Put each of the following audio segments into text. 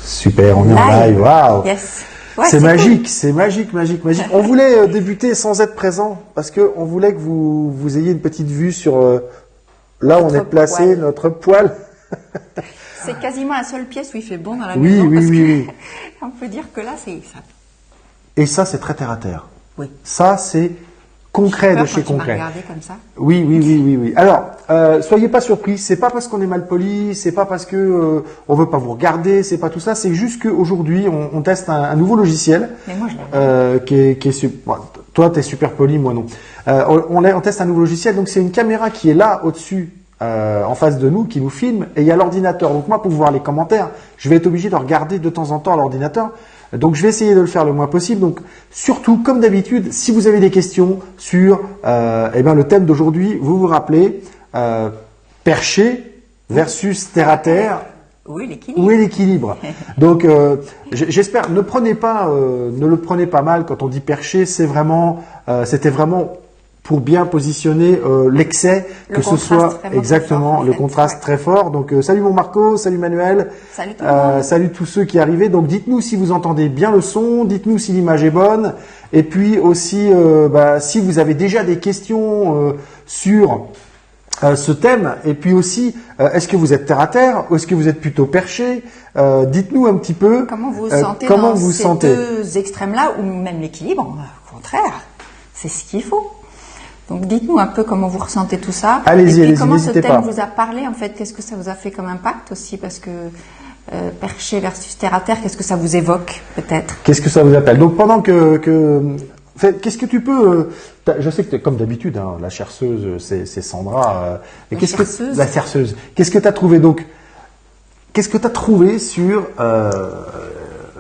Super, on est en live, waouh. Yes. Ouais, c'est magique, cool. c'est magique. On voulait débuter sans être présent parce que on voulait que vous ayez une petite vue sur là où on est placé, poil. notre poil. C'est quasiment la seule pièce où il fait bon dans la Oui, maison. oui, parce oui, que on peut dire que là, c'est ça. Et ça, c'est très terre à terre. Oui. Ça, c'est concret de chez quand tu m'as concret. regardé comme ça. Oui. Alors, soyez pas surpris. C'est pas parce qu'on est mal poli, c'est pas parce que on veut pas vous regarder, c'est pas tout ça. C'est juste qu'aujourd'hui, on teste un nouveau logiciel. Mais moi, je l'aime. qui est bon, toi, t'es super poli, moi non. On teste un nouveau logiciel. Donc, c'est une caméra qui est là au-dessus. En face de nous, qui nous filme, et il y a l'ordinateur. Donc moi, pour voir les commentaires, je vais être obligé de regarder de temps en temps l'ordinateur. Donc je vais essayer de le faire le moins possible. Donc surtout, comme d'habitude, si vous avez des questions sur le thème d'aujourd'hui, vous vous rappelez perché versus terre à terre. Où est l'équilibre? Où est l'équilibre? Donc j'espère, ne le prenez pas mal quand on dit perché. C'était vraiment pour bien positionner l'excès, que ce soit exactement le contraste très fort. Donc salut mon Marco, salut Manuel, salut tout le monde. Salut tous ceux qui arrivaient. Donc dites-nous si vous entendez bien le son, dites-nous si l'image est bonne, et puis aussi si vous avez déjà des questions sur ce thème, et puis aussi est-ce que vous êtes terre à terre ou est-ce que vous êtes plutôt perché? Dites-nous un petit peu comment vous vous sentez dans ces deux extrêmes-là, ou même l'équilibre. Au contraire, c'est ce qu'il faut. Donc dites-nous un peu comment vous ressentez tout ça. Allez-y, comment ce n'hésitez thème pas. vous a parlé en fait. Qu'est-ce que ça vous a fait comme impact aussi, parce que perché versus terre à terre, qu'est-ce que ça vous évoque peut-être? Qu'est-ce que ça vous appelle? Donc pendant qu'est-ce que tu peux je sais que comme d'habitude, hein, la chercheuse c'est Sandra. La chercheuse. Qu'est-ce que tu as trouvé donc? Qu'est-ce que tu as trouvé sur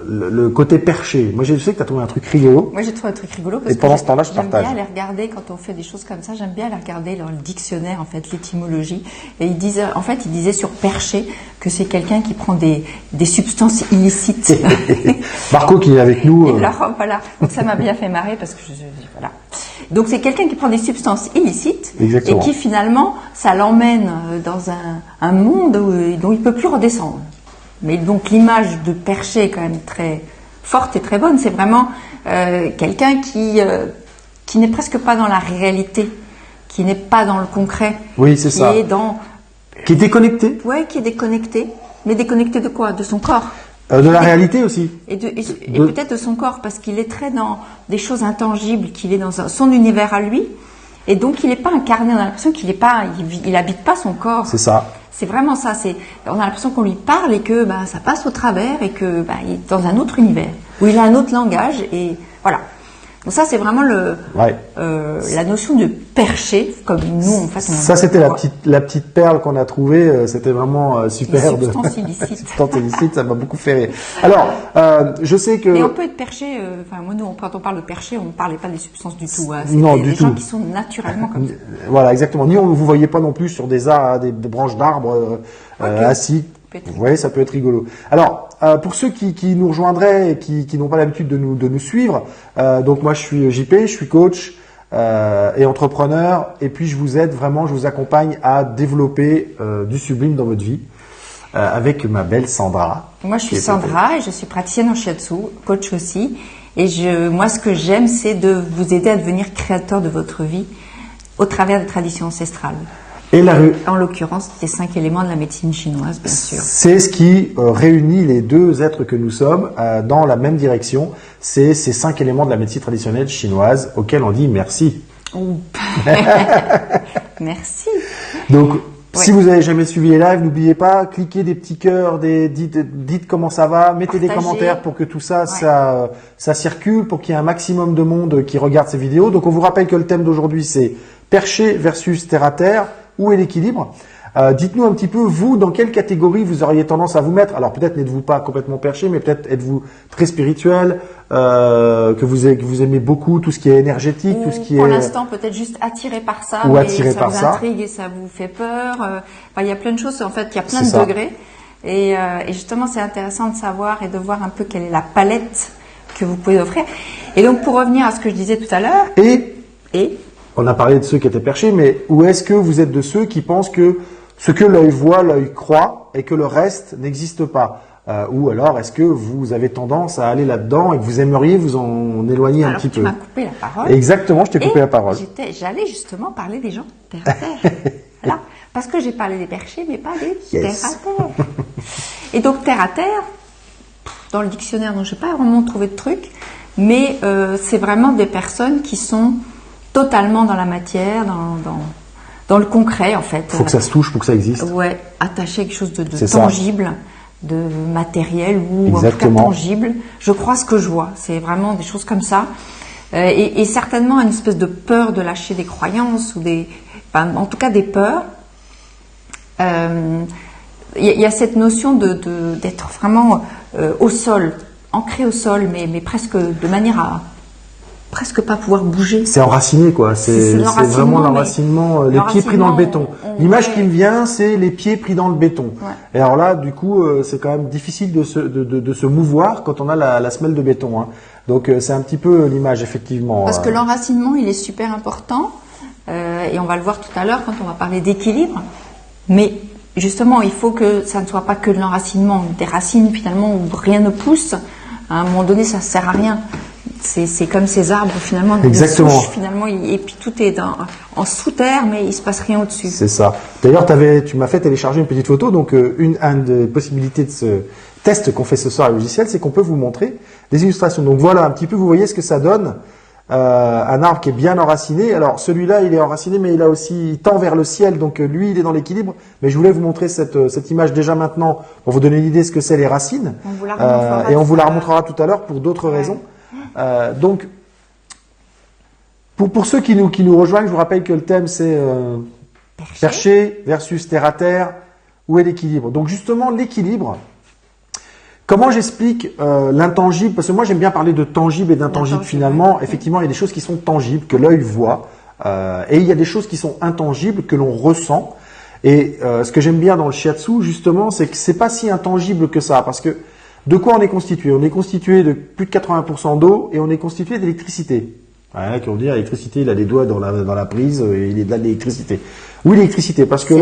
le côté perché? Moi, je sais que tu as trouvé un truc rigolo. Moi, j'ai trouvé un truc rigolo parce et pendant ce temps-là, je partage. J'aime bien aller regarder quand on fait des choses comme ça. J'aime bien aller regarder dans le dictionnaire, en fait, l'étymologie. Et il disait sur perché que c'est quelqu'un qui prend des substances illicites. Marco qui est avec nous. Et alors, voilà. Donc ça m'a bien fait marrer parce que voilà. Donc c'est quelqu'un qui prend des substances illicites. Exactement. Et qui finalement, ça l'emmène dans un monde dont il peut plus redescendre. Mais donc l'image de perché est quand même très forte et très bonne. C'est vraiment quelqu'un qui n'est presque pas dans la réalité, qui n'est pas dans le concret. Oui, c'est ça. Qui est déconnecté. Oui, qui est déconnecté. Mais déconnecté de quoi? De son corps. De la réalité aussi. Et peut-être de son corps, parce qu'il est très dans des choses intangibles, qu'il est dans son univers à lui. Et donc il n'est pas incarné. On a l'impression qu'il habite pas son corps. C'est ça. C'est vraiment ça. On a l'impression qu'on lui parle et que ça passe au travers et que il est dans un autre univers où il a un autre langage, et voilà. Donc ça, c'est vraiment la notion de perché, comme nous en fait. Ça, c'était la petite perle qu'on a trouvée. C'était vraiment superbe. Substance illicite. Substance illicite, ça m'a beaucoup fait rire. Alors, je sais que. Et on peut être perché. Moi, nous, quand on parle de perché, on ne parlait pas des substances du tout. Hein. Non, des gens qui sont naturellement comme ça. Voilà, exactement. Ni vous voyez pas non plus sur des branches d'arbres assis. Vous voyez, ça peut être rigolo. Alors, pour ceux qui nous rejoindraient et qui n'ont pas l'habitude de nous suivre, donc moi je suis JP, je suis coach et entrepreneur, et puis je vous accompagne à développer du sublime dans votre vie avec ma belle Sandra. Moi je suis Sandra et je suis praticienne en shiatsu, coach aussi. Et moi ce que j'aime, c'est de vous aider à devenir créateur de votre vie au travers des traditions ancestrales. Et en l'occurrence, les 5 éléments de la médecine chinoise, bien sûr. C'est ce qui réunit les deux êtres que nous sommes dans la même direction. C'est ces 5 éléments de la médecine traditionnelle chinoise auxquels on dit merci. Merci. Donc, si vous n'avez jamais suivi les lives, n'oubliez pas, cliquez des petits cœurs, dites comment ça va, mettez des commentaires pour que tout ça, ça circule, pour qu'il y ait un maximum de monde qui regarde ces vidéos. Donc, on vous rappelle que le thème d'aujourd'hui, c'est perché versus terre à terre. Où est l'équilibre? Dites-nous un petit peu, vous, dans quelle catégorie vous auriez tendance à vous mettre? Alors peut-être n'êtes-vous pas complètement perché, mais peut-être êtes-vous très spirituel, que vous aimez beaucoup tout ce qui est énergétique, tout ce qui est... Pour l'instant, peut-être juste attiré par ça, ou attiré par ça vous intrigue et ça vous fait peur. Il y a plein de choses, en fait, il y a plein de degrés. Et justement, c'est intéressant de savoir et de voir un peu quelle est la palette que vous pouvez offrir. Et donc, pour revenir à ce que je disais tout à l'heure... On a parlé de ceux qui étaient perchés, mais où est-ce que vous êtes de ceux qui pensent que ce que l'œil voit, l'œil croit, et que le reste n'existe pas? ou alors est-ce que vous avez tendance à aller là-dedans et que vous aimeriez vous en éloigner un petit peu? Tu m'as coupé la parole. Exactement, je t'ai coupé la parole. J'allais justement parler des gens terre à terre. Voilà. Parce que j'ai parlé des perchés, mais pas des terre à terre. Et donc terre à terre, dans le dictionnaire, je n'ai pas vraiment trouvé de truc, mais c'est vraiment des personnes qui sont totalement dans la matière, dans le concret en fait. Il faut que ça se touche pour que ça existe. Ouais, attaché à quelque chose de tangible, de matériel ou en tout cas tangible. Je crois ce que je vois. C'est vraiment des choses comme ça. Et certainement une espèce de peur de lâcher des croyances ou en tout cas des peurs. Il y a cette notion d'être vraiment au sol, ancré au sol, mais presque de manière à presque pas pouvoir bouger. C'est enraciné, quoi. C'est vraiment l'enracinement, les pieds pris dans le béton. L'image qui me vient, c'est les pieds pris dans le béton. Ouais. Et alors là, du coup, c'est quand même difficile de se mouvoir quand on a la semelle de béton. Hein. Donc c'est un petit peu l'image, effectivement. Parce que l'enracinement, il est super important. Et on va le voir tout à l'heure quand on va parler d'équilibre. Mais justement, il faut que ça ne soit pas que de l'enracinement, des racines finalement où rien ne pousse. À un moment donné, ça ne sert à rien. C'est comme ces arbres finalement, exactement. Souches, finalement, et puis tout est en sous-terre, mais il se passe rien au-dessus. C'est ça. D'ailleurs, tu m'as fait télécharger une petite photo. Donc, une des possibilités de ce test qu'on fait ce soir à logiciel, c'est qu'on peut vous montrer des illustrations. Donc voilà, un petit peu, vous voyez ce que ça donne. Un arbre qui est bien enraciné. Alors celui-là, il est enraciné, mais il tend vers le ciel. Donc lui, il est dans l'équilibre. Mais je voulais vous montrer cette image déjà maintenant pour vous donner une idée de ce que c'est les racines. Et on vous la remontrera tout à l'heure pour d'autres raisons. Donc, pour ceux qui nous rejoignent, je vous rappelle que le thème c'est perché versus terre à terre. Où est l'équilibre? Donc justement, l'équilibre. Comment j'explique l'intangible? Parce que moi j'aime bien parler de tangible et d'intangible finalement. Effectivement, il y a des choses qui sont tangibles, que l'œil voit, et il y a des choses qui sont intangibles, que l'on ressent. Et ce que j'aime bien dans le shiatsu, justement, c'est que c'est pas si intangible que ça. Parce que de quoi on est constitué? On est constitué de plus de 80% d'eau et on est constitué d'électricité. Ouais, qui vont dire l'électricité, il a des doigts dans la prise et il est de l'électricité. Oui, l'électricité, parce que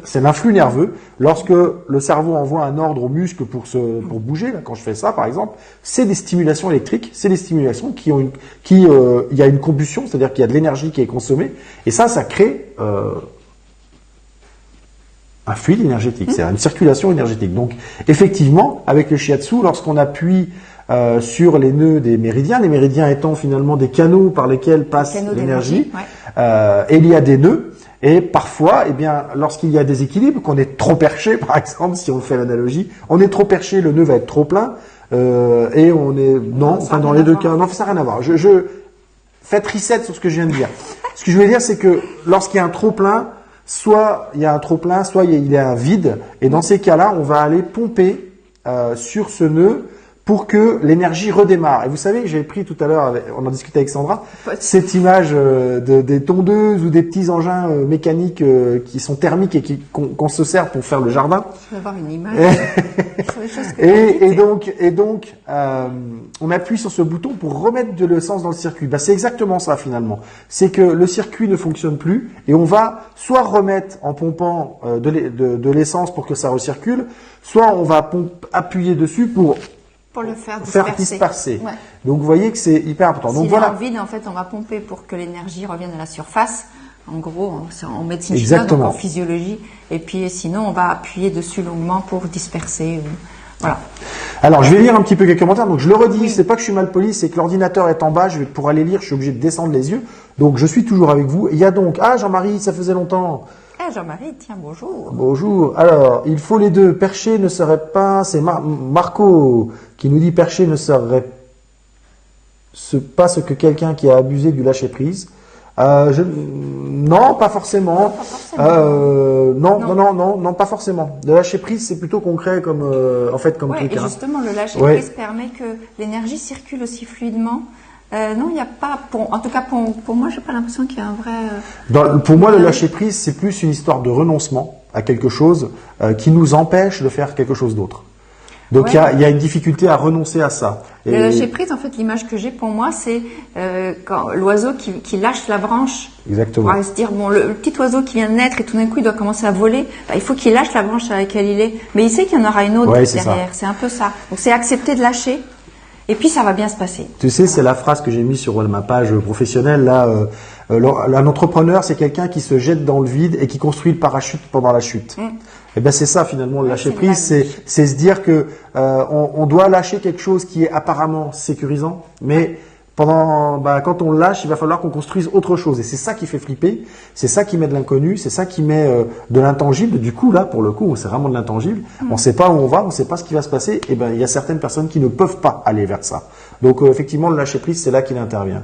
c'est l'influx nerveux. Lorsque le cerveau envoie un ordre aux muscles pour bouger, là, quand je fais ça, par exemple, c'est des stimulations électriques, c'est des stimulations il y a une combustion, c'est-à-dire qu'il y a de l'énergie qui est consommée, et ça crée un fluide énergétique, c'est une circulation énergétique. Donc, effectivement, avec le shiatsu, lorsqu'on appuie sur les nœuds des méridiens, les méridiens étant finalement des canaux par lesquels passe l'énergie, et il y a des nœuds. Et parfois, eh bien, lorsqu'il y a des équilibres, qu'on est trop perché, par exemple, si on fait l'analogie, on est trop perché, le nœud va être trop plein, et on est dans les deux cas, non, ça n'a rien à voir. Faites reset sur ce que je viens de dire. Ce que je veux dire, c'est que lorsqu'il y a un trop plein, soit il y a un trop plein, soit il y a un vide, et dans ces cas-là, on va aller pomper sur ce nœud pour que l'énergie redémarre. Et vous savez, j'avais pris tout à l'heure, on en discutait avec Sandra, cette image des tondeuses ou des petits engins mécaniques qui sont thermiques et qu'on se sert pour faire le jardin. Je vais avoir une image. et donc, on appuie sur ce bouton pour remettre de l'essence dans le circuit. Ben, c'est exactement ça finalement. C'est que le circuit ne fonctionne plus et on va soit remettre en pompant de l'essence pour que ça recircule, soit on va appuyer dessus pour le faire disperser. Ouais. Donc vous voyez que c'est hyper important. Donc voilà. Vide, en fait, on va pomper pour que l'énergie revienne à la surface. En gros, en médecine chinoise, donc en physiologie. Et puis sinon, on va appuyer dessus longuement pour disperser. Voilà. Alors, je vais lire un petit peu quelques commentaires. Donc je le redis, c'est pas que je suis mal poli, c'est que l'ordinateur est en bas. Pour aller lire, je suis obligé de descendre les yeux. Donc je suis toujours avec vous. Il y a donc Jean-Marie, ça faisait longtemps. Jean-Marie, tiens, bonjour. Bonjour. Alors, il faut les deux. Perché ne serait pas... C'est Marco qui nous dit perché ne serait pas ce que quelqu'un qui a abusé du lâcher-prise. Non, pas forcément. Non, pas forcément. Le lâcher-prise, c'est plutôt concret comme truc. Et justement, le lâcher-prise permet que l'énergie circule aussi fluidement. Non, il n'y a pas. En tout cas, pour moi, je n'ai pas l'impression qu'il y a un vrai. Pour moi, le lâcher prise, c'est plus une histoire de renoncement à quelque chose qui nous empêche de faire quelque chose d'autre. Donc il y a une difficulté à renoncer à ça. Le lâcher prise, en fait, l'image que j'ai pour moi, c'est quand l'oiseau qui lâche la branche. Exactement. Pour se dire, bon, le petit oiseau qui vient de naître et tout d'un coup il doit commencer à voler, il faut qu'il lâche la branche sur laquelle il est. Mais il sait qu'il y en aura une autre derrière. C'est un peu ça. Donc c'est accepter de lâcher. Et puis ça va bien se passer. Tu sais, c'est la phrase que j'ai mise sur ma page professionnelle là. Un entrepreneur, c'est quelqu'un qui se jette dans le vide et qui construit le parachute pendant la chute. Et ben c'est ça finalement le lâcher prise, c'est se dire que on doit lâcher quelque chose qui est apparemment sécurisant, mais quand on le lâche, il va falloir qu'on construise autre chose. Et c'est ça qui fait flipper, c'est ça qui met de l'inconnu, c'est ça qui met de l'intangible. Du coup, là, pour le coup, c'est vraiment de l'intangible. On ne sait pas où on va, on ne sait pas ce qui va se passer. Et ben, il y a certaines personnes qui ne peuvent pas aller vers ça. Donc, effectivement, le lâcher prise, c'est là qu'il intervient.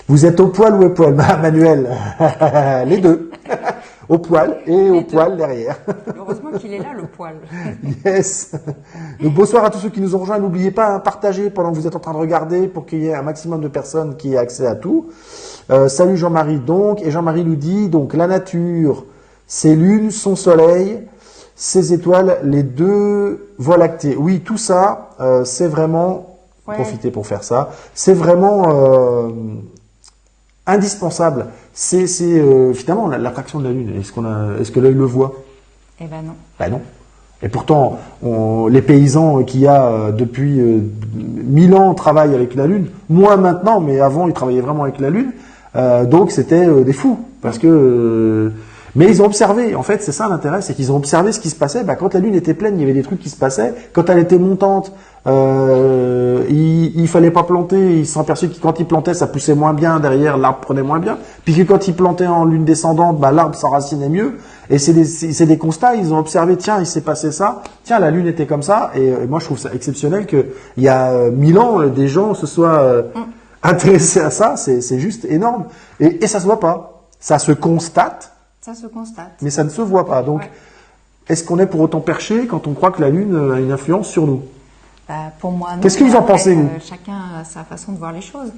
Vous êtes au poil ou au poil, Manuel? Les deux. Au poil et au poil derrière. Heureusement qu'il est là, le poil. Yes. Donc bonsoir à tous ceux qui nous ont rejoints. N'oubliez pas, partagez pendant que vous êtes en train de regarder pour qu'il y ait un maximum de personnes qui aient accès à tout. Salut Jean-Marie donc. Et Jean-Marie nous dit, donc la nature, ses lunes, son soleil, ses étoiles, les deux voies lactées. Oui, tout ça, c'est vraiment, profitez pour faire ça, c'est vraiment indispensable. C'est finalement l'attraction de la Lune. Est-ce que l'œil le voit? Eh ben non. Ben non. Et pourtant, les paysans qu'il y a depuis 1000 ans travaillent avec la Lune. Moins maintenant, mais avant, ils travaillaient vraiment avec la Lune. Donc, c'était des fous. Parce que... mais ils ont observé. En fait, c'est ça l'intérêt, c'est qu'ils ont observé ce qui se passait. Quand la Lune était pleine, il y avait des trucs qui se passaient. Quand elle était montante, il fallait pas planter. Ils se sont aperçus que quand ils plantaient, ça poussait moins bien. Derrière, l'arbre prenait moins bien. Puis que quand ils plantaient en lune descendante, l'arbre s'enracinait mieux. Et c'est des constats. Ils ont observé, tiens, il s'est passé ça. Tiens, la Lune était comme ça. Et moi, je trouve ça exceptionnel qu'il y a 1000 ans, des gens se soient intéressés à ça. C'est juste énorme. Et ça se voit pas. Ça se constate. Ça se constate. Mais ça ne se voit pas. Donc, est-ce qu'on est pour autant perché quand on croit que la Lune a une influence sur nous? Pour moi, non. Qu'est-ce que vous en pensez, vous? Chacun a sa façon de voir les choses.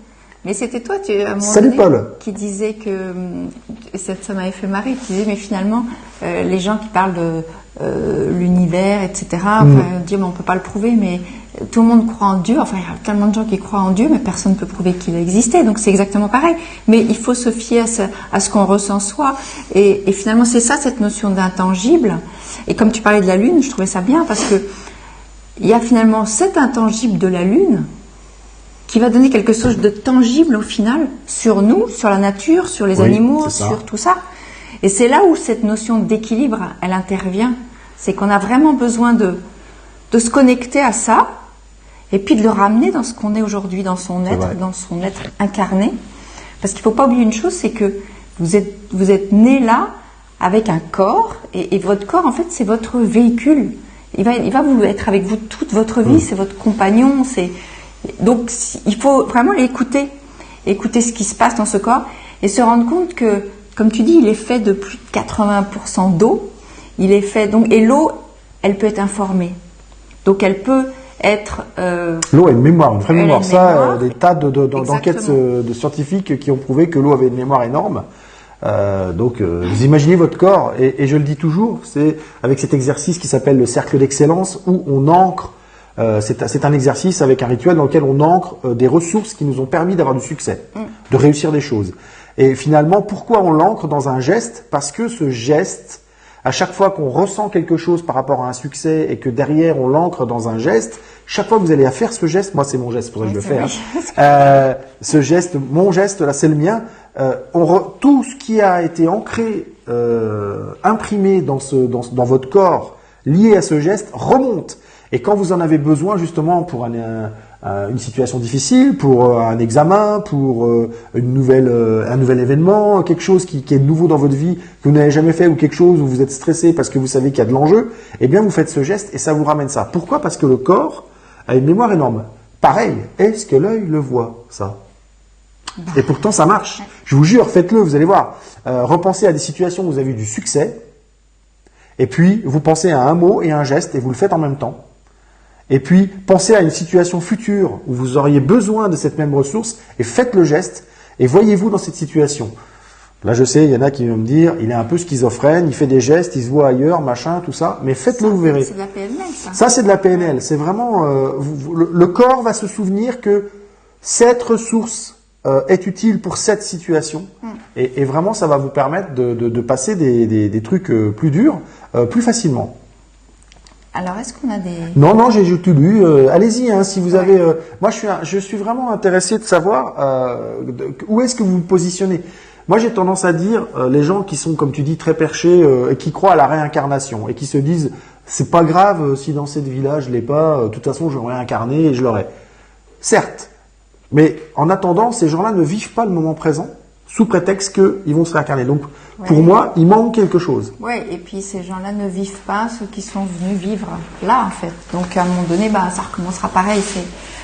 Mais c'était toi, à un moment Salut donné, Paul, qui disait que, ça m'avait fait marrer, qui disait, mais finalement, les gens qui parlent de l'univers, etc., dire, mais on peut pas le prouver, mais tout le monde croit en Dieu, enfin, il y a tellement de gens qui croient en Dieu, mais personne ne peut prouver qu'il a existé, donc c'est exactement pareil. Mais il faut se fier à ce qu'on ressent soi, et finalement, c'est ça, cette notion d'intangible. Et comme tu parlais de la Lune, je trouvais ça bien, parce que il y a finalement cet intangible de la Lune qui va donner quelque chose de tangible au final sur nous, sur la nature, sur les animaux, sur tout ça. Et c'est là où cette notion d'équilibre, elle intervient. C'est qu'on a vraiment besoin de se connecter à ça et puis de le ramener dans ce qu'on est aujourd'hui, dans son être incarné. Parce qu'il ne faut pas oublier une chose, c'est que vous êtes né là avec un corps et votre corps, en fait, c'est votre véhicule. Il va vous être avec vous toute votre vie, c'est votre compagnon, donc il faut vraiment l'écouter, écouter ce qui se passe dans ce corps et se rendre compte que, comme tu dis, il est fait de plus de 80% d'eau. Il est fait et l'eau, elle peut être informée. Donc elle peut être. L'eau a une mémoire, une vraie mémoire. Ça, des tas d'enquêtes de scientifiques qui ont prouvé que l'eau avait une mémoire énorme. Donc, vous imaginez votre corps, et je le dis toujours, c'est avec cet exercice qui s'appelle le cercle d'excellence où on ancre. C'est un exercice avec un rituel dans lequel on ancre des ressources qui nous ont permis d'avoir du succès, de réussir des choses. Et finalement, pourquoi on l'ancre dans un geste? Parce que ce geste, à chaque fois qu'on ressent quelque chose par rapport à un succès et que derrière on l'ancre dans un geste, chaque fois que vous allez à faire ce geste, moi c'est mon geste, c'est pour ça que je le fais. Ce geste, mon geste là, c'est le mien. Tout ce qui a été ancré, imprimé dans votre corps, lié à ce geste, remonte. Et quand vous en avez besoin justement pour une situation difficile, pour un examen, pour un nouvel événement, quelque chose qui est nouveau dans votre vie, que vous n'avez jamais fait, ou quelque chose où vous êtes stressé parce que vous savez qu'il y a de l'enjeu, eh bien vous faites ce geste et ça vous ramène ça. Pourquoi? Parce que le corps a une mémoire énorme. Pareil, est-ce que l'œil le voit, ça? Et pourtant ça marche. Je vous jure, faites-le, vous allez voir. Repensez à des situations où vous avez eu du succès, et puis vous pensez à un mot et un geste, et vous le faites en même temps. Et puis, pensez à une situation future où vous auriez besoin de cette même ressource et faites le geste et voyez-vous dans cette situation. Là, je sais, il y en a qui vont me dire, il est un peu schizophrène, il fait des gestes, il se voit ailleurs, machin, tout ça. Mais faites-le, vous verrez. C'est de la PNL, ça. Ça, c'est de la PNL. C'est vraiment, le corps va se souvenir que cette ressource est utile pour cette situation. Et vraiment, ça va vous permettre de passer des trucs plus durs, plus facilement. Alors, est-ce qu'on a des... Non, j'ai tout lu. Allez-y, hein, si vous avez... moi, je suis vraiment intéressé de savoir où est-ce que vous vous positionnez. Moi, j'ai tendance à dire, les gens qui sont, comme tu dis, très perchés et qui croient à la réincarnation et qui se disent, c'est pas grave si dans cette vie-là, je l'ai pas, de toute façon, je vais réincarner et je l'aurai. Certes, mais en attendant, ces gens-là ne vivent pas le moment présent sous prétexte qu'ils vont se réincarner. Donc, pour moi, il manque quelque chose. Oui, et puis ces gens-là ne vivent pas ceux qui sont venus vivre là, en fait. Donc, à un moment donné, ça recommencera pareil.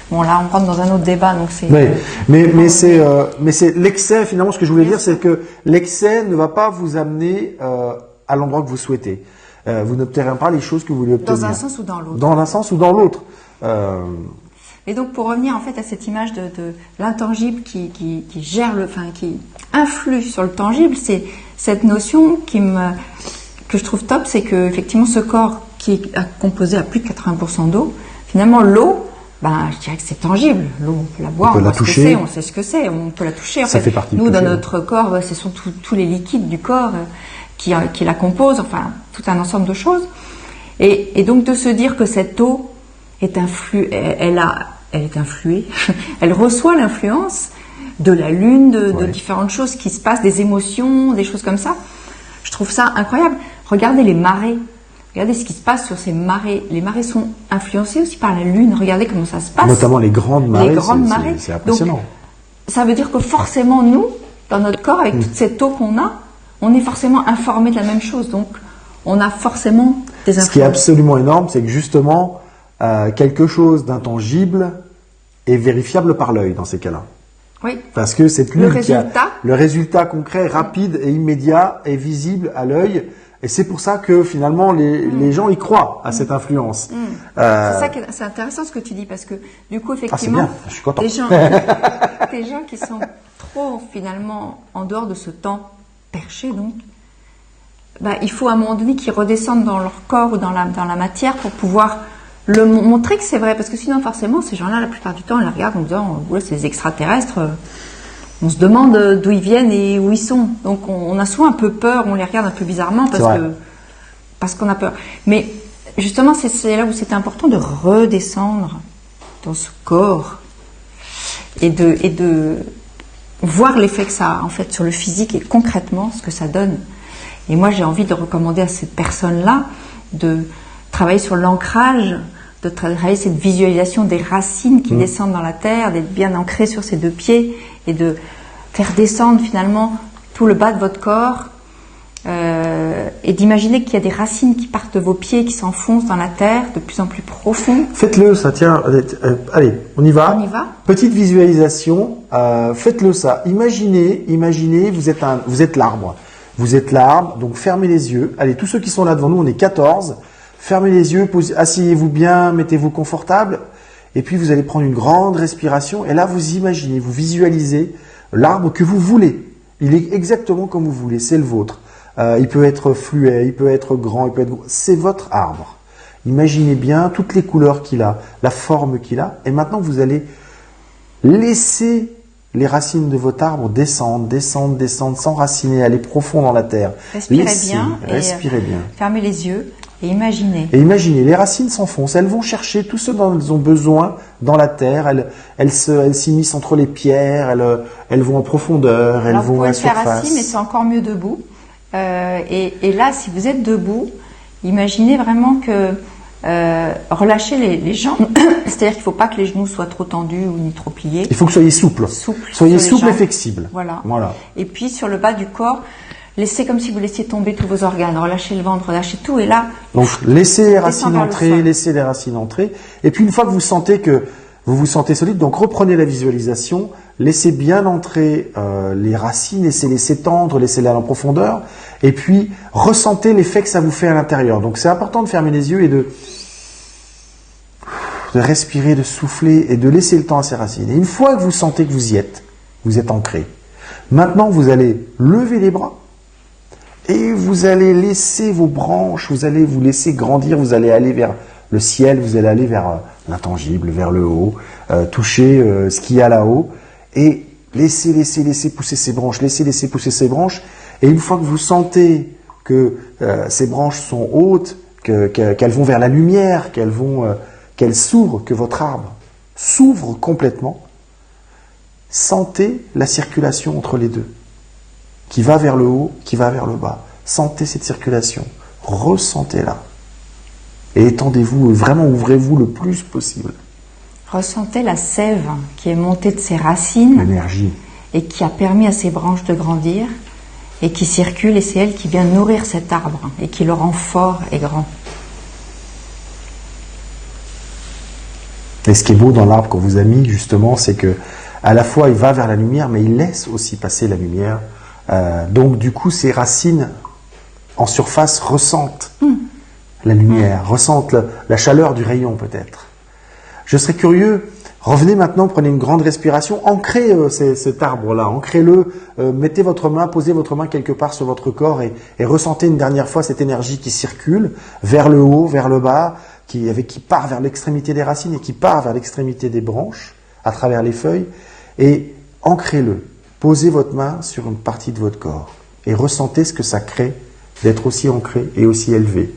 Bon, là, on rentre dans un autre débat, donc c'est... Mais c'est l'excès, finalement, ce que je voulais dire, c'est que l'excès ne va pas vous amener à l'endroit que vous souhaitez. Vous n'obtiendrez pas les choses que vous voulez obtenir. Dans un sens ou dans l'autre. Dans un sens ou dans l'autre. Et donc, pour revenir, en fait, à cette image de l'intangible qui gère qui influe sur le tangible, c'est cette notion que je trouve top, c'est que, effectivement, ce corps qui est composé à plus de 80% d'eau, finalement, l'eau, je dirais que c'est tangible. L'eau, on peut la boire, on peut la toucher. On sait ce que c'est, on peut la toucher. Ça fait partie nous, dans notre corps, ce sont tous les liquides du corps qui la composent, enfin, tout un ensemble de choses. Et donc, de se dire que cette eau est elle est influée, elle reçoit l'influence de la lune, de différentes choses qui se passent, des émotions, des choses comme ça. Je trouve ça incroyable. Regardez les marées. Regardez ce qui se passe sur ces marées. Les marées sont influencées aussi par la lune. Regardez comment ça se passe. Notamment les grandes marées. C'est impressionnant. Donc, ça veut dire que forcément, nous, dans notre corps, avec toute cette eau qu'on a, on est forcément informé de la même chose. Donc, on a forcément des influences. Ce qui est absolument énorme, c'est que justement, quelque chose d'intangible est vérifiable par l'œil dans ces cas-là. Oui. Parce que cette lune le résultat concret, rapide et immédiat est visible à l'œil. Et c'est pour ça que finalement les gens y croient à cette influence. C'est intéressant ce que tu dis parce que du coup effectivement, c'est bien, je suis content. des gens qui sont trop finalement en dehors de ce temps perché donc, il faut à un moment donné qu'ils redescendent dans leur corps ou dans la matière pour pouvoir le montrer que c'est vrai, parce que sinon forcément ces gens-là la plupart du temps on les regarde en disant c'est des extraterrestres, on se demande d'où ils viennent et où ils sont, donc on a souvent un peu peur, on les regarde un peu bizarrement parce qu'on a peur, mais justement c'est là où c'est important de redescendre dans ce corps et de voir l'effet que ça a en fait sur le physique et concrètement ce que ça donne. Et moi j'ai envie de recommander à cette personne-là de travailler sur l'ancrage, de travailler cette visualisation des racines qui descendent dans la terre, d'être bien ancré sur ses deux pieds et de faire descendre finalement tout le bas de votre corps et d'imaginer qu'il y a des racines qui partent de vos pieds, qui s'enfoncent dans la terre de plus en plus profond. Faites-le, ça tient. Allez, on y va. On y va. Petite visualisation. Faites-le ça. Imaginez, vous êtes l'arbre. Vous êtes l'arbre, donc fermez les yeux. Allez, tous ceux qui sont là devant nous, on est 14. Fermez les yeux, asseyez-vous bien, mettez-vous confortable. Et puis vous allez prendre une grande respiration. Et là, vous imaginez, vous visualisez l'arbre que vous voulez. Il est exactement comme vous voulez, c'est le vôtre. Il peut être fluet, il peut être grand, il peut être gros. C'est votre arbre. Imaginez bien toutes les couleurs qu'il a, la forme qu'il a. Et maintenant, vous allez laisser les racines de votre arbre descendre, s'enraciner, aller profond dans la terre. Respirez bien. Fermez les yeux et imaginez. Et imaginez, les racines s'enfoncent. Elles vont chercher tout ce dont elles ont besoin dans la terre. Elles s'immiscent entre les pierres. Elles vont en profondeur. Elles vont à la surface. Vous pouvez le faire assis, mais c'est encore mieux debout. Et là, si vous êtes debout, imaginez vraiment que relâchez les jambes. C'est-à-dire qu'il ne faut pas que les genoux soient trop tendus ou ni trop pliés. Il faut que vous soyez souple. Soyez souple et flexible. Voilà. Et puis sur le bas du corps, laissez comme si vous laissiez tomber tous vos organes. Relâchez le ventre, relâchez tout. Et là, donc laissez les racines entrer. Et puis une fois que vous sentez que vous vous sentez solide, donc reprenez la visualisation. Laissez bien entrer les racines, laissez-les s'étendre, laissez-les aller en profondeur. Et puis, ressentez l'effet que ça vous fait à l'intérieur. Donc, c'est important de fermer les yeux et de respirer, de souffler et de laisser le temps à ces racines. Et une fois que vous sentez que vous y êtes, vous êtes ancré, Maintenant, vous allez lever les bras et vous allez laisser vos branches, vous allez vous laisser grandir, vous allez aller vers le ciel, vous allez aller vers l'intangible, vers le haut, toucher ce qu'il y a là-haut et laissez pousser ces branches, laissez pousser ces branches. Et une fois que vous sentez que ces branches sont hautes, qu'elles vont vers la lumière, qu'elles s'ouvrent, que votre arbre s'ouvre complètement, sentez la circulation entre les deux, qui va vers le haut, qui va vers le bas. Sentez cette circulation, ressentez-la. Et étendez-vous, vraiment ouvrez-vous le plus possible. Ressentez la sève qui est montée de ses racines. L'énergie. Et qui a permis à ses branches de grandir et qui circule, et c'est elle qui vient nourrir cet arbre et qui le rend fort et grand. Et ce qui est beau dans l'arbre qu'on vous a mis, justement, c'est que à la fois il va vers la lumière, mais il laisse aussi passer la lumière. Donc du coup, ses racines en surface ressentent la lumière, ressentent la chaleur du rayon peut-être. Je serais curieux, revenez maintenant, prenez une grande respiration, ancrez cet arbre-là, ancrez-le, mettez votre main, posez votre main quelque part sur votre corps et ressentez une dernière fois cette énergie qui circule vers le haut, vers le bas, qui part vers l'extrémité des racines et qui part vers l'extrémité des branches, à travers les feuilles, et ancrez-le. Posez votre main sur une partie de votre corps et ressentez ce que ça crée d'être aussi ancré et aussi élevé.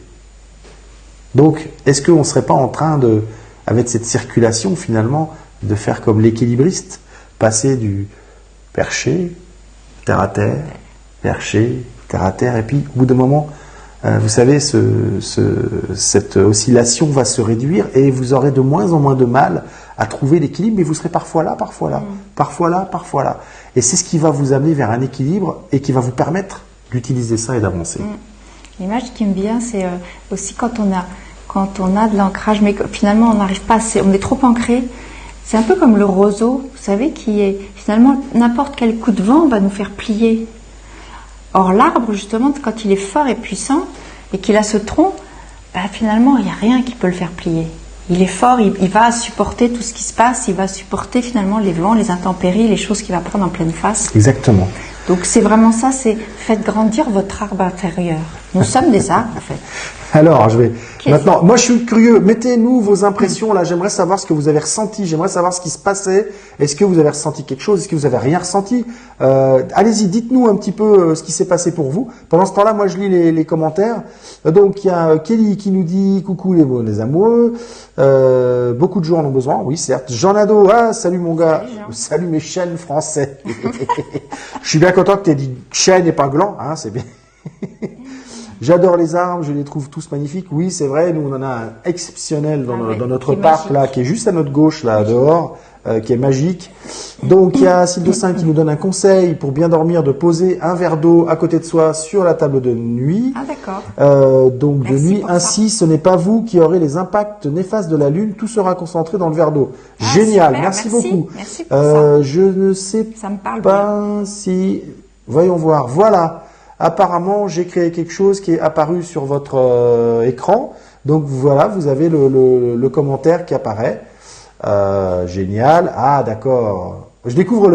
Donc, est-ce qu'on ne serait pas en train de, avec cette circulation finalement, de faire comme l'équilibriste, passer du perché, terre à terre, perché, terre à terre, et puis au bout d'un moment, vous savez, cette oscillation va se réduire et vous aurez de moins en moins de mal à trouver l'équilibre, mais vous serez parfois là, parfois là, parfois là, parfois là. Et c'est ce qui va vous amener vers un équilibre et qui va vous permettre d'utiliser ça et d'avancer. L'image qui me vient, c'est aussi quand on a de l'ancrage, mais que finalement on n'arrive pas assez, on est trop ancré. C'est un peu comme le roseau, vous savez, qui est finalement n'importe quel coup de vent va nous faire plier. Or l'arbre, justement, quand il est fort et puissant et qu'il a ce tronc, finalement il n'y a rien qui peut le faire plier. Il est fort, il va supporter tout ce qui se passe, il va supporter finalement les vents, les intempéries, les choses qu'il va prendre en pleine face. Exactement. Donc c'est vraiment ça, c'est faites grandir votre arbre intérieur. Nous sommes des arbres en fait. Alors, maintenant, moi je suis curieux, mettez-nous vos impressions là, j'aimerais savoir ce que vous avez ressenti, j'aimerais savoir ce qui se passait, est-ce que vous avez ressenti quelque chose, est-ce que vous avez rien ressenti, allez-y, dites-nous un petit peu ce qui s'est passé pour vous. Pendant ce temps-là, moi je lis les commentaires. Donc il y a Kelly qui nous dit coucou les amoureux, beaucoup de gens en ont besoin, oui certes. Jean Nadeau, salut mon gars, salut mes chênes français. Je suis bien content que tu aies dit chêne et pas gland, hein, c'est bien. J'adore les arbres, je les trouve tous magnifiques. Oui, c'est vrai, nous on en a un exceptionnel dans notre parc là, qui est juste à notre gauche là dehors, qui est magique. Donc il y a Sylvain Saint qui nous donne un conseil pour bien dormir, de poser un verre d'eau à côté de soi sur la table de nuit. Ah d'accord. Donc merci de nuit, ainsi ce n'est pas vous qui aurez les impacts néfastes de la lune, tout sera concentré dans le verre d'eau. Génial, super, merci beaucoup. Merci pour ça. Je ne sais ça me parle pas bien. si... Voyons voir, voilà. Apparemment, j'ai créé quelque chose qui est apparu sur votre écran. Donc voilà, vous avez le commentaire qui apparaît. Génial. Ah, d'accord. Je découvre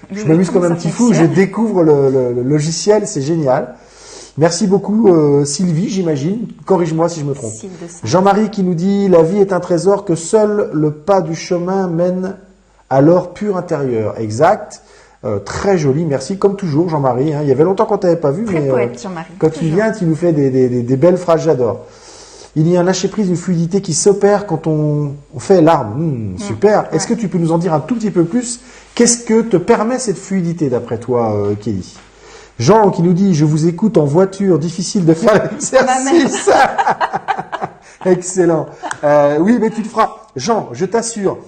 je m'amuse comme un petit fou. Je découvre le logiciel. C'est génial. Merci beaucoup, Sylvie, j'imagine. Corrige-moi si je me trompe. Jean-Marie qui nous dit « La vie est un trésor que seul le pas du chemin mène à l'or pur intérieur. » Exact. Très joli, merci, comme toujours Jean-Marie. Il y avait longtemps qu'on ne t'avait pas vu, très mais poète, Jean-Marie, quand tu viens, tu nous fais des belles phrases, j'adore. Il y a un lâcher-prise, une fluidité qui s'opère quand on fait l'arbre. Super. Est-ce que tu peux nous en dire un tout petit peu plus? Qu'est-ce que te permet cette fluidité d'après toi, Kelly? Jean qui nous dit « Je vous écoute en voiture, difficile de faire l'exercice. » Excellent. Oui, mais tu le feras. Jean, je t'assure.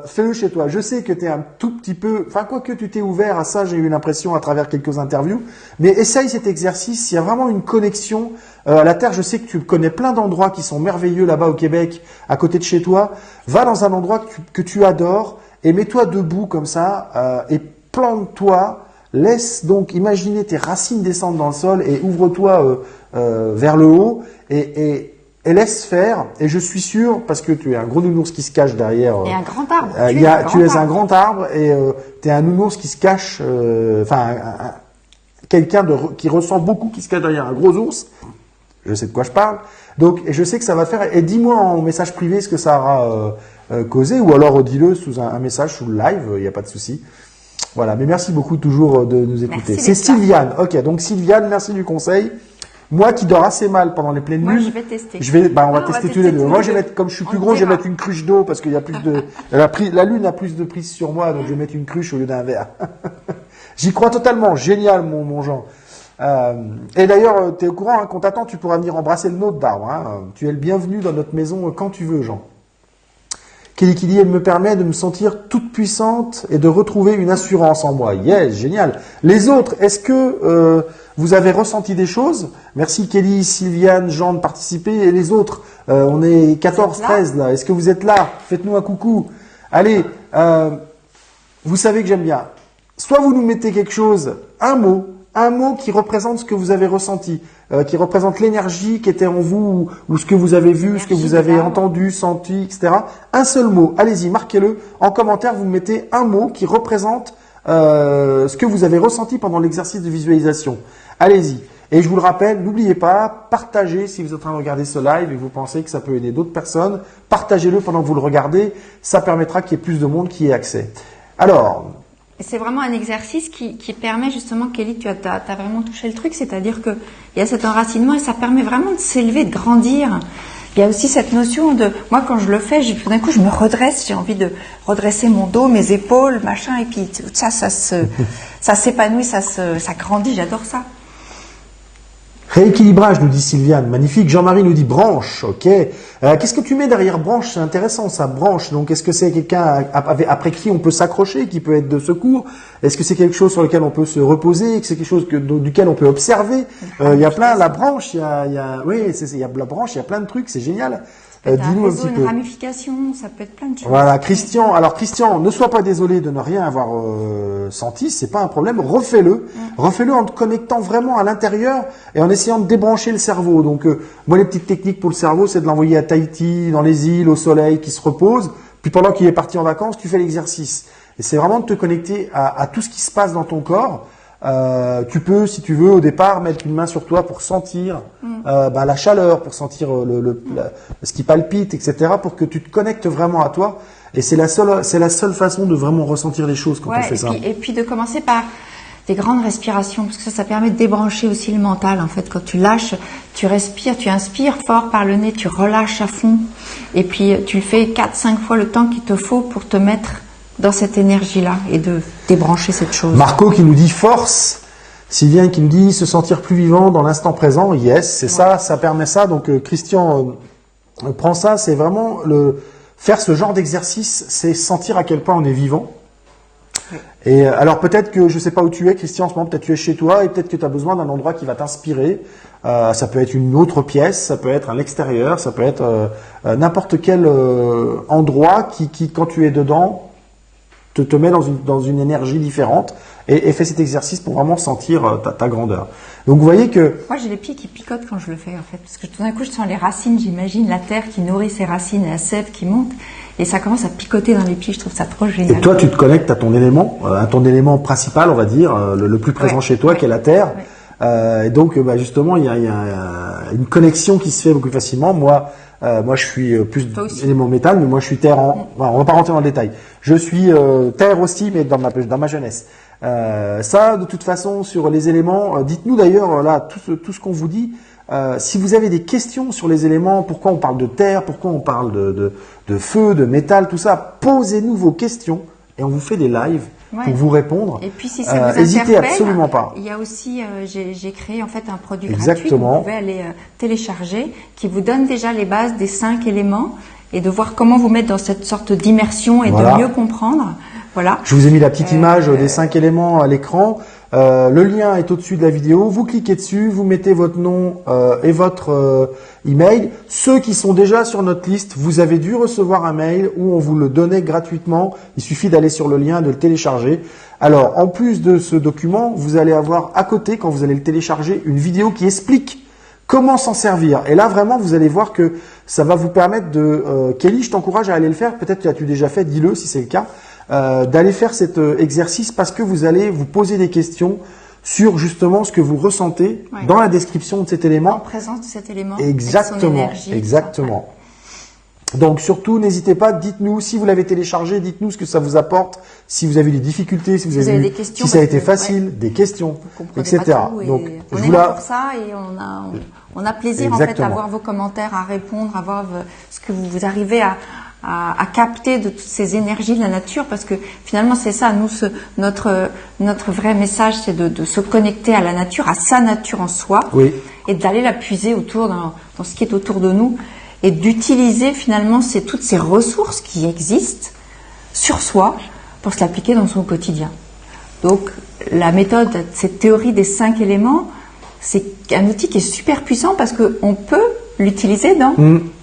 Fais-le chez toi. Je sais que tu es un tout petit peu... Enfin, quoique tu t'es ouvert à ça, j'ai eu l'impression à travers quelques interviews. Mais essaye cet exercice. Il y a vraiment une connexion à la Terre. Je sais que tu connais plein d'endroits qui sont merveilleux là-bas au Québec, à côté de chez toi. Va dans un endroit que tu adores et mets-toi debout comme ça et plante-toi. Laisse donc imaginer tes racines descendre dans le sol et ouvre-toi vers le haut et et laisse faire. Et je suis sûr, parce que tu es un gros nounours qui se cache derrière. Et un grand arbre. Tu es un grand arbre et tu es un nounours qui se cache. Quelqu'un qui ressent beaucoup, qui se cache derrière un gros ours. Je sais de quoi je parle. Donc, et je sais que ça va faire. Et dis-moi en message privé ce que ça aura causé, ou alors dis-le sous un message sous le live. Il n'y a pas de souci. Voilà. Mais merci beaucoup toujours de nous écouter. C'est Sylviane. Ok. Donc Sylviane, merci du conseil. Moi qui dors assez mal pendant les pleines lunes. Moi, je vais tester. On va tester tous les deux. Moi, je vais mettre, comme je suis plus gros, je vais mettre une cruche d'eau parce qu'il y a plus de, la lune a plus de prise sur moi, donc je vais mettre une cruche au lieu d'un verre. J'y crois totalement. Génial, mon Jean. Et d'ailleurs, tu es au courant, hein, qu'on t'attend, tu pourras venir embrasser le nôtre d'arbre, hein. Tu es le bienvenu dans notre maison quand tu veux, Jean. Kelly qui dit, elle me permet de me sentir toute puissante et de retrouver une assurance en moi. Yes, génial. Les autres, est-ce que vous avez ressenti des choses? Merci Kelly, Sylviane, Jean de participer. Et les autres, on est 14, 13 là. Est-ce que vous êtes là? Faites-nous un coucou. Allez, vous savez que j'aime bien. Soit vous nous mettez quelque chose, un mot qui représente ce que vous avez ressenti, qui représente l'énergie qui était en vous, ou ce que vous avez vu, ce que vous avez entendu, senti, etc. Un seul mot, allez-y, marquez-le. En commentaire, vous mettez un mot qui représente ce que vous avez ressenti pendant l'exercice de visualisation. Allez-y. Et je vous le rappelle, n'oubliez pas, partagez si vous êtes en train de regarder ce live et vous pensez que ça peut aider d'autres personnes. Partagez-le pendant que vous le regardez. Ça permettra qu'il y ait plus de monde qui ait accès. Alors... C'est vraiment un exercice qui permet justement, Kelly, tu as vraiment touché le truc, c'est-à-dire qu'il y a cet enracinement et ça permet vraiment de s'élever, de grandir. Il y a aussi cette notion de, moi quand je le fais, tout d'un coup je me redresse, j'ai envie de redresser mon dos, mes épaules, machin, et puis ça s'épanouit, ça grandit, j'adore ça. Rééquilibrage, nous dit Sylviane, magnifique. Jean-Marie nous dit branche, ok. Qu'est-ce que tu mets derrière branche? C'est intéressant, ça, branche. Donc, est-ce que c'est quelqu'un après qui on peut s'accrocher, qui peut être de secours? Est-ce que c'est quelque chose sur lequel on peut se reposer? Que c'est quelque chose duquel on peut observer? Il y a plein, la branche, il y a la branche, il y a plein de trucs, c'est génial. Dis-nous un petit peu. Une ramification, ça peut être plein de choses. Voilà, Christian. Alors Christian, ne sois pas désolé de ne rien avoir senti, c'est pas un problème. Refais-le, refais-le en te connectant vraiment à l'intérieur et en essayant de débrancher le cerveau. Donc moi, les petites techniques pour le cerveau, c'est de l'envoyer à Tahiti, dans les îles, au soleil, qui se repose. Puis pendant qu'il est parti en vacances, tu fais l'exercice. Et c'est vraiment de te connecter à tout ce qui se passe dans ton corps. Tu peux, si tu veux, au départ, mettre une main sur toi pour sentir la chaleur, pour sentir ce qui palpite, etc., pour que tu te connectes vraiment à toi. Et c'est la seule façon de vraiment ressentir les choses quand on fait ça. Et puis de commencer par des grandes respirations, parce que ça permet de débrancher aussi le mental. En fait, quand tu lâches, tu respires, tu inspires fort par le nez, tu relâches à fond. Et puis tu le fais 4-5 fois le temps qu'il te faut pour te mettre dans cette énergie-là et de débrancher cette chose. Marco qui nous dit force, Sylviane qui nous dit se sentir plus vivant dans l'instant présent. Yes, c'est ça permet ça. Donc Christian prend ça, c'est vraiment faire ce genre d'exercice, c'est sentir à quel point on est vivant. Oui. Et alors peut-être que je sais pas où tu es, Christian, en ce moment, peut-être tu es chez toi et peut-être que tu as besoin d'un endroit qui va t'inspirer. Ça peut être une autre pièce, ça peut être un extérieur, ça peut être n'importe quel endroit qui, quand tu es dedans, te met dans une énergie différente et fais cet exercice pour vraiment sentir ta grandeur. Donc vous voyez que... Moi j'ai les pieds qui picotent quand je le fais en fait, parce que tout d'un coup je sens les racines, j'imagine la terre qui nourrit ses racines et la sève qui monte, et ça commence à picoter dans les pieds, je trouve ça trop génial. Et toi tu te connectes à ton élément principal, on va dire, le plus présent chez toi, qui est la terre. Et donc justement il y a une connexion qui se fait beaucoup plus facilement. Moi je suis plus élément métal, mais moi je suis terre on va pas rentrer dans le détail. Je suis terre aussi, mais dans ma jeunesse. Ça, de toute façon, sur les éléments, dites-nous d'ailleurs là tout ce qu'on vous dit. Si vous avez des questions sur les éléments, pourquoi on parle de terre, pourquoi on parle de feu, de métal, tout ça, posez-nous vos questions et on vous fait des lives pour vous répondre. Et puis si ça vous hésitez absolument pas. Il y a aussi, j'ai créé en fait un produit gratuit que vous pouvez aller télécharger, qui vous donne déjà les bases des 5 éléments et de voir comment vous mettre dans cette sorte d'immersion et de mieux comprendre. Voilà. Je vous ai mis la petite image des 5 éléments à l'écran. Le lien est au-dessus de la vidéo. Vous cliquez dessus, vous mettez votre nom et votre email. Ceux qui sont déjà sur notre liste, vous avez dû recevoir un mail où on vous le donnait gratuitement. Il suffit d'aller sur le lien, de le télécharger. Alors, en plus de ce document, vous allez avoir à côté, quand vous allez le télécharger, une vidéo qui explique Comment s'en servir? Et là, vraiment, vous allez voir que ça va vous permettre de... Kelly, je t'encourage à aller le faire. Peut-être que l'as-tu déjà fait, dis-le si c'est le cas. D'aller faire cet exercice parce que vous allez vous poser des questions sur justement ce que vous ressentez dans la description de cet élément. En présence de cet élément. Exactement, avec son énergie, exactement. Donc surtout, n'hésitez pas, dites-nous si vous l'avez téléchargé, dites-nous ce que ça vous apporte, si vous avez des difficultés, si vous avez des questions, si ça a été facile, des questions, etc. Donc on est là pour ça et on a plaisir en fait à voir vos commentaires, à répondre, à voir ce que vous arrivez à capter de toutes ces énergies de la nature, parce que finalement c'est ça, nous notre vrai message, c'est de se connecter à la nature, à sa nature en soi, et d'aller la puiser autour dans ce qui est autour de nous, et d'utiliser finalement toutes ces ressources qui existent sur soi pour se l'appliquer dans son quotidien. Donc la méthode, cette théorie des 5 éléments, c'est un outil qui est super puissant parce qu'on peut l'utiliser dans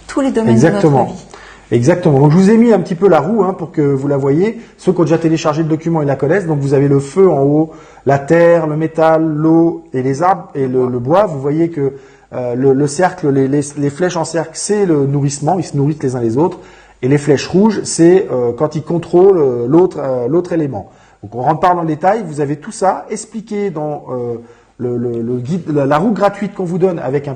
tous les domaines de notre vie. Exactement. Donc je vous ai mis un petit peu la roue pour que vous la voyez. Ceux qui ont déjà téléchargé le document, ils la connaissent. Donc vous avez le feu en haut, la terre, le métal, l'eau et les arbres et le bois. Vous voyez que le cercle, les flèches en cercle, c'est le nourrissement. Ils se nourrissent les uns les autres. Et les flèches rouges, c'est quand ils contrôlent l'autre élément. Donc on rentre pas dans le détail. Vous avez tout ça expliqué dans le guide, la roue gratuite qu'on vous donne avec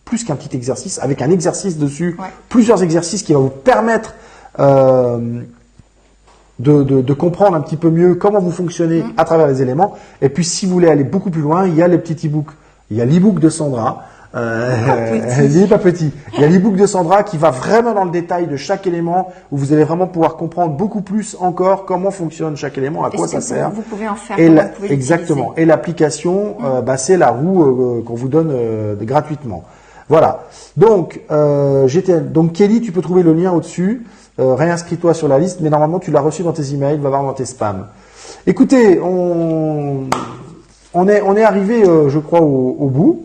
plus qu'un petit exercice, avec un exercice dessus, plusieurs exercices qui vont vous permettre de comprendre un petit peu mieux comment vous fonctionnez à travers les éléments. Et puis si vous voulez aller beaucoup plus loin, il y a les petits e-books. Il y a l'e-book de Sandra. Il n'est pas petit. Il y a l'e-book de Sandra qui va vraiment dans le détail de chaque élément, où vous allez vraiment pouvoir comprendre beaucoup plus encore comment fonctionne chaque élément, à quoi ça sert. Vous pouvez en faire. Exactement. Et l'application, c'est la roue qu'on vous donne gratuitement. Voilà. Donc, donc Kelly, tu peux trouver le lien au-dessus. Réinscris-toi sur la liste, mais normalement tu l'as reçu dans tes emails, va voir dans tes spams. Écoutez, on est arrivé, je crois, au bout.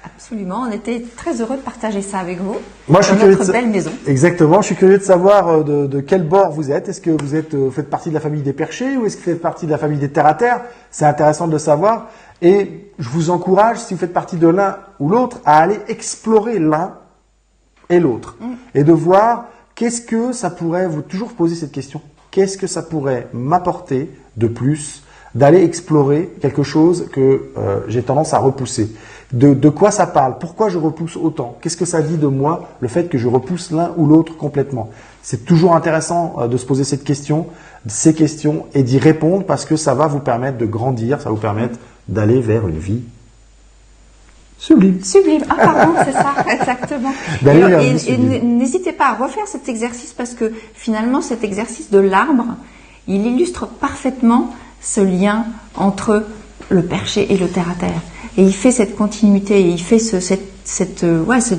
Absolument, on était très heureux de partager ça avec vous. Moi, je suis dans notre belle maison. Exactement, je suis curieux de savoir de quel bord vous êtes. Est-ce que vous faites partie de la famille des perchés ou est-ce que vous faites partie de la famille des terre à terre? C'est intéressant de le savoir. Et je vous encourage, si vous faites partie de l'un ou l'autre, à aller explorer l'un et l'autre. Et de voir qu'est-ce que ça pourrait, vous toujours poser cette question, qu'est-ce que ça pourrait m'apporter de plus, d'aller explorer quelque chose que j'ai tendance à repousser. De quoi ça parle? Pourquoi je repousse autant? Qu'est-ce que ça dit de moi, le fait que je repousse l'un ou l'autre complètement? C'est toujours intéressant de se poser ces questions et d'y répondre parce que ça va vous permettre de grandir, ça va vous permettre d'aller vers une vie sublime. Sublime. Ah pardon, c'est ça, exactement. Et n'hésitez pas à refaire cet exercice parce que finalement cet exercice de l'arbre, il illustre parfaitement ce lien entre le perché et le terre-à-terre. Et il fait cette continuité, et il fait cette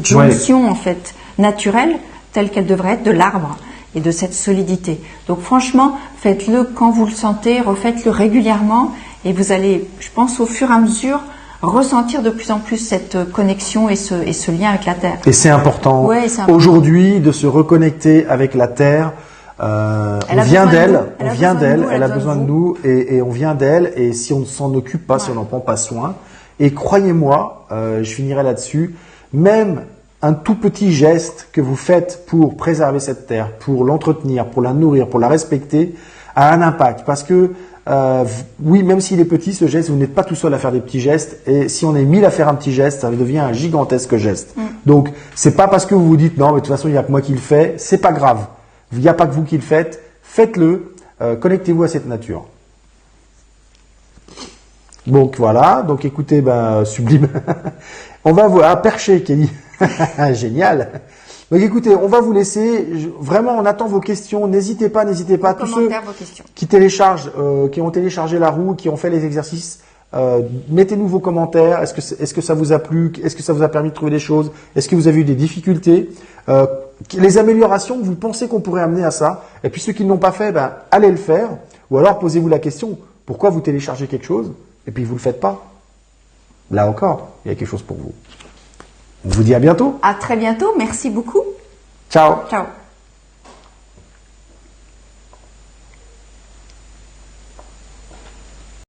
jonction en fait naturelle telle qu'elle devrait être de l'arbre et de cette solidité. Donc franchement, faites-le quand vous le sentez, refaites-le régulièrement et vous allez, je pense, au fur et à mesure, ressentir de plus en plus cette connexion et ce lien avec la terre. Et c'est important, aujourd'hui de se reconnecter avec la terre. On vient d'elle, elle a besoin de nous et on vient d'elle et si on ne s'en occupe pas, si on n'en prend pas soin, et croyez-moi, je finirai là-dessus, même un tout petit geste que vous faites pour préserver cette terre, pour l'entretenir, pour la nourrir, pour la respecter, a un impact. Parce que, oui, même s'il est petit, ce geste, vous n'êtes pas tout seul à faire des petits gestes. Et si on est 1000 à faire un petit geste, ça devient un gigantesque geste. Donc, c'est pas parce que vous vous dites, non, mais de toute façon, il n'y a que moi qui le fais, c'est pas grave. Il n'y a pas que vous qui le faites, faites-le, connectez-vous à cette nature. Donc voilà, donc écoutez, sublime. On va voir, perché, Kelly. Génial. Donc écoutez, on va vous laisser. Vraiment, on attend vos questions. N'hésitez pas. Tous ceux qui qui ont téléchargé la roue, qui ont fait les exercices, mettez-nous vos commentaires. Est-ce que ça vous a plu? Est-ce que ça vous a permis de trouver des choses? Est-ce que vous avez eu des difficultés? Les améliorations que vous pensez qu'on pourrait amener à ça. Et puis ceux qui ne l'ont pas fait, allez le faire. Ou alors posez-vous la question, pourquoi vous téléchargez quelque chose et puis vous ne le faites pas? Là encore, il y a quelque chose pour vous. On vous dit à bientôt. À très bientôt. Merci beaucoup. Ciao. Ciao.